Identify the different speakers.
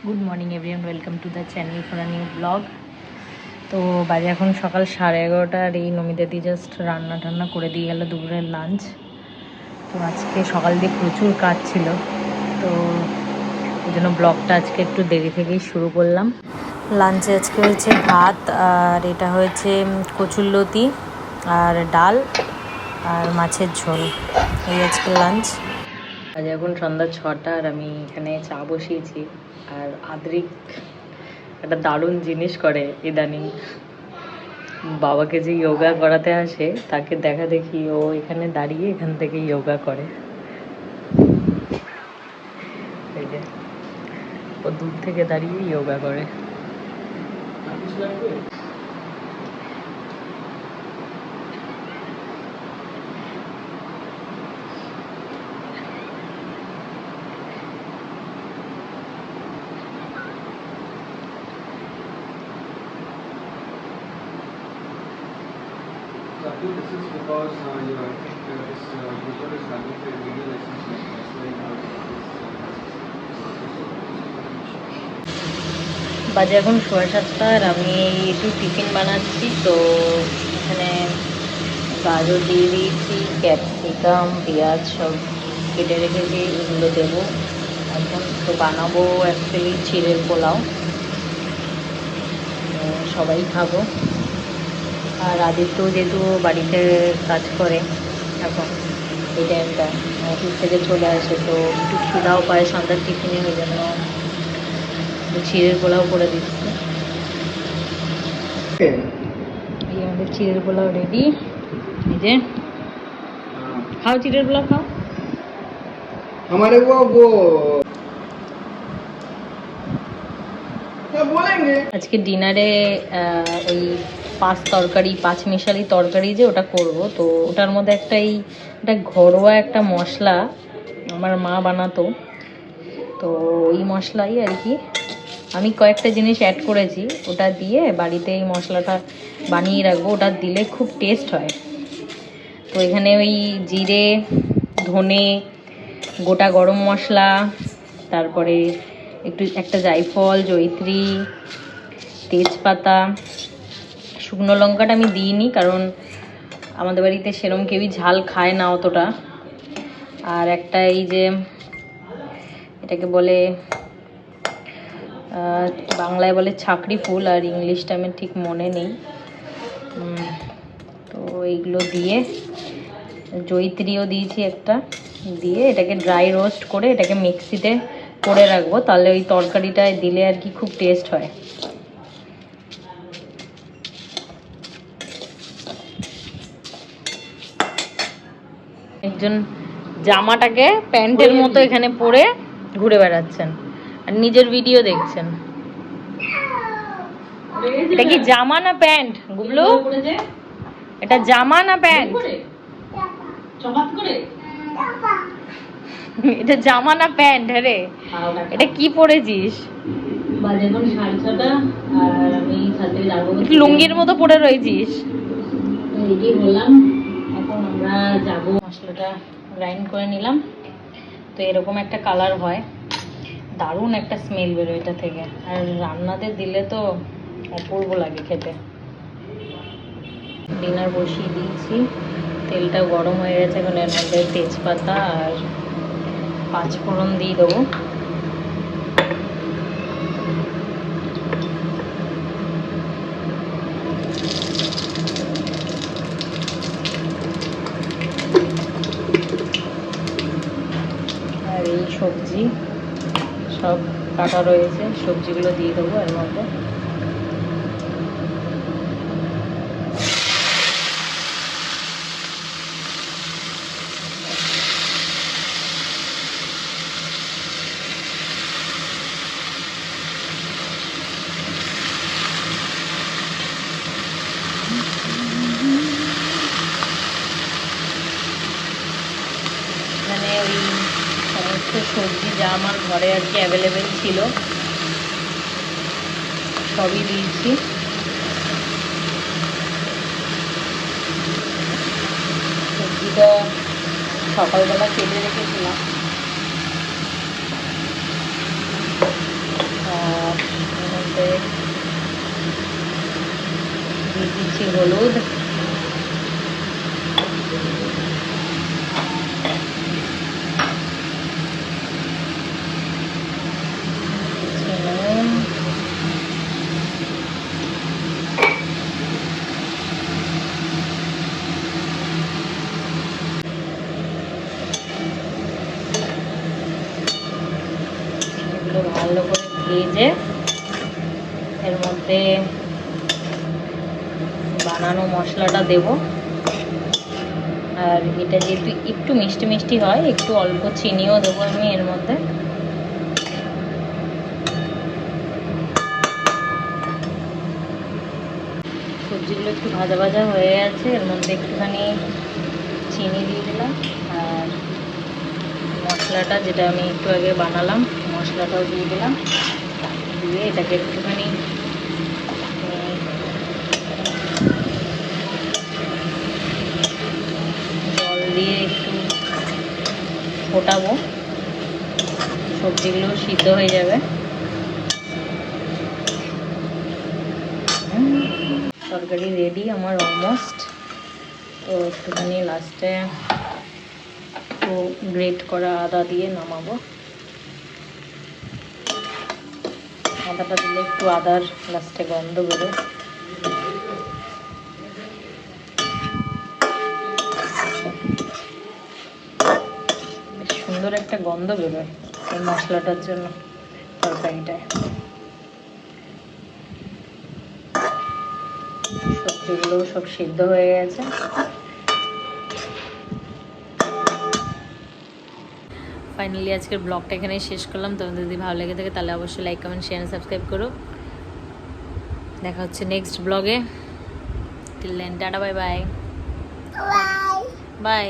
Speaker 1: Good morning everyone, welcome to the channel for a new blog. তো বাজে এখন সকাল 11:30 আর এই নমিতাদি জাস্ট রান্না টান্না করে দিয়ে গেল দুপুরের লাঞ্চ। তো আজকে সকাল দিয়ে প্রচুর কাজ ছিল, তো ওই জন্য ব্লগটা আজকে একটু দেরি থেকেই শুরু করলাম। লাঞ্চে আজকে হয়েছে ভাত, আর এটা হয়েছে কচুরলতি আর ডাল আর মাছের ঝোল। এই আজকে লাঞ্চ। আজ এখন সন্ধ্যা 6টা আর আমি এখানে চা বসিয়েছি। আর আদ্রিক একটা দারুণ জিনিস করে ইদানিং, বাবাকে যে যোগা করাতে আসে তাকে দেখা দেখি ও এখানে দাঁড়িয়ে এখান থেকে যোগা করে। এই যে ও দূর থেকে দাঁড়িয়ে যোগা করে।
Speaker 2: This is because I think this user is having a video license like that's why
Speaker 1: বাজে এখন 7:30 আর আমি একটু টিফিন বানাচ্ছি। তো এখানে গাজর দিয়ে দিয়েছি, ক্যাপসিকাম, পেঁয়াজ সব কেটে রেখেছি, এগুলো দেবো এখন। তো বানাবো অ্যাকচুয়ালি চিড়ের পোলাও, সবাই খাবো। আর আদিত্য যেহেতু বাড়িতে কাজ করে এখন এই টাইমটা, অফিস থেকে চলে আসে, তো একটু খিদাও পায় সন্ধ্যার টিফিনে, ওই জন্য চিড়ের পোলাও করে দিচ্ছি। এই আমাদের চিড়ের পোলাও রেডি। এই যে খাও চিড়ের পোলাও, খাও।
Speaker 2: हमारे वो क्या बोलेंगे
Speaker 1: আজকে ডিনারে ওই পাঁচ মিশালি তরকারি যে ওটা করব। তো ওটার মধ্যে এটা ঘরোয়া একটা মশলা আমার মা বানাতো, তো ওই মশলাই আর কি আমি কয়েকটা জিনিস অ্যাড করেছি। ওটা দিয়ে বাড়িতে এই মশলাটা বানিয়ে রাখবো, ওটা দিলে খুব টেস্ট হয়। তো এখানে ওই জিরে, ধনে, গোটা গরম মশলা, তারপরে একটা জায়ফল, জয়িত্রী, তেজপাতা, শুকনো লঙ্কাটা আমি দিইনি কারণ আমাদের বাড়িতে সেরম কেউই ঝাল খায় না অতটা। আর একটা এই যে এটাকে বলে বাংলায় বলে ছাকরি ফুল, আর ইংলিশটা আমার ঠিক মনে নেই। তো এইগুলো দিয়ে, জয়িত্রীও দিয়েছি একটা, দিয়ে এটাকে ড্রাই রোস্ট করে এটাকে মিক্সিতে করে রাখবো, তাহলে ওই তরকারিটায় দিলে আর কি খুব টেস্ট হয়। একজন জামাটাকে প্যান্টের মতো এখানে পরে ঘুরে বেড়াচ্ছেন আর নিজের ভিডিও দেখছেন। এটা কি জামা না প্যান্ট গুবলু? এটা জামা না প্যান্ট? এটা জামা না প্যান্ট? রে এটা কি পরেছিস? লুঙ্গির মতো পরে রয়েছিস। এখন আমরা যাবো, মশলাটা গ্রাইন্ড করে নিলাম। তো এরকম একটা কালার হয়, দারুণ একটা স্মেল বেরোয় এটা থেকে, আর রান্নাতে দিলে তো অপূর্ব লাগে খেতে। ডিনার বসিয়ে দিয়েছি, তেলটা গরম হয়ে গেছে। এখন এর মধ্যে তেজপাতা আর 5 ফোড়ন দিয়ে দেবো। আর এই সবজি সব কাটা রয়েছে, সবজিগুলো দিয়ে দেবো এর মধ্যে। এখানে ওই সমস্ত সবজি যা আমার ঘরে আর কি অ্যাভেলেবেল ছিল সবই দিয়েছি। সবজিটা সকালবেলা কেটে রেখেছিলাম, দিচ্ছি হলুদ, নুন, এগুলো ভালো করে ভেজে এর মধ্যে বানানো মশলাটা দেব। আর এটা যেহেতু একটু মিষ্টি মিষ্টি হয়, একটু অল্প চিনিও দেবো আমি এর মধ্যে। সবজিগুলো একটু ভাজা ভাজা হয়ে গেছে, এর মধ্যে একটুখানি চিনি দিয়ে দিলাম। আর মশলাটা যেটা আমি একটু আগে বানালাম মশলাটাও দিয়ে দিলাম। দিয়ে এটাকে একটুখানি জল দিয়ে একটু ফোটাবো, সবজিগুলো সিদ্ধ হয়ে যাবে। তরকারি রেডি আমার অলমোস্ট। তো একটুখানি লাস্টে একটু গ্রেট করা আদা দিয়ে নামাবো। আদাটা দিলে একটু আদার লাস্টে গন্ধ বেরোয়। বেশ সুন্দর একটা গন্ধ বেরোয় এই মশলাটার জন্য তরকারিটায়। সবজিগুলো সব সিদ্ধ হয়ে গেছে। ফাইনালি আজকের ব্লগটা এখানেই শেষ করলাম। তোমাদের যদি ভালো লেগে থাকে তাহলে অবশ্যই লাইক, কমেন্ট, শেয়ার, সাবস্ক্রাইব করো। দেখা হচ্ছে নেক্সট ব্লগে। Till then tata, bye bye. By.